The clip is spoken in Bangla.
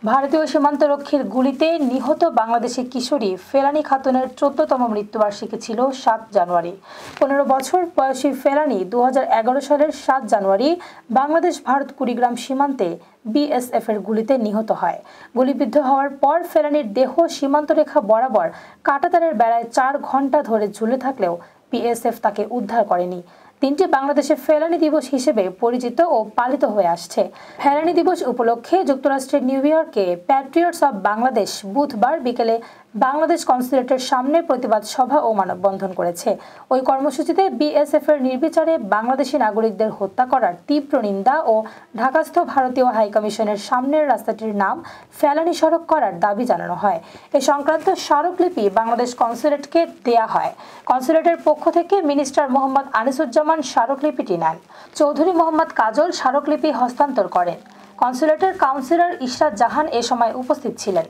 ভারতীয় সীমান্তরক্ষীর গুলিতে নিহত বাংলাদেশি কিশোরী ফেলানী খাতুনের ১৪তম মৃত্যুবার্ষিকী ছিল ৭ জানুয়ারি। ১৫ বছর বয়সী ফেলানী ২০১১ সালের ৭ জানুয়ারি বাংলাদেশ ভারত কুড়িগ্রাম সীমান্তে বিএসএফ এর গুলিতে নিহত হয়। গুলিবিদ্ধ হওয়ার পর ফেলানীর দেহ সীমান্তরেখা বরাবর কাঁটাতারের বেড়ায় ৪ ঘণ্টা ধরে ঝুলে থাকলেও বিএসএফ তাকে উদ্ধার করেনি। দিনটি বাংলাদেশে ফেলানী দিবস হিসেবে পরিচিত ও পালিত হয়ে আসছে। ফেলানী দিবস উপলক্ষে যুক্তরাষ্ট্রের নিউ ইয়র্কে প্যাট্রিয়টস অব বাংলাদেশ বুধবার বিকেলে বাংলাদেশ কনসুলেটের সামনে প্রতিবাদ সভা ও মানববন্ধন করেছে। ওই কর্মসূচিতে বিএসএফ এর নির্বিচারে বাংলাদেশি নাগরিকদের হত্যা করার তীব্র নিন্দা ও ঢাকাস্থ ভারতীয় হাইকমিশনের সামনের রাস্তাটির নাম ফেলানী সড়ক করার দাবি জানানো হয়। এ সংক্রান্ত স্মারকলিপি বাংলাদেশ কনসুলেটকে দেয়া হয়। কনসুলেটের পক্ষ থেকে মিনিস্টার মোহাম্মদ আনিসুজ্জামান স্মারকলিপিটি নেন। চৌধুরী মোহাম্মদ কাজল স্মারকলিপি হস্তান্তর করেন। কনসুলেটের কাউন্সিলর ইশরাত জাহান এ সময় উপস্থিত ছিলেন।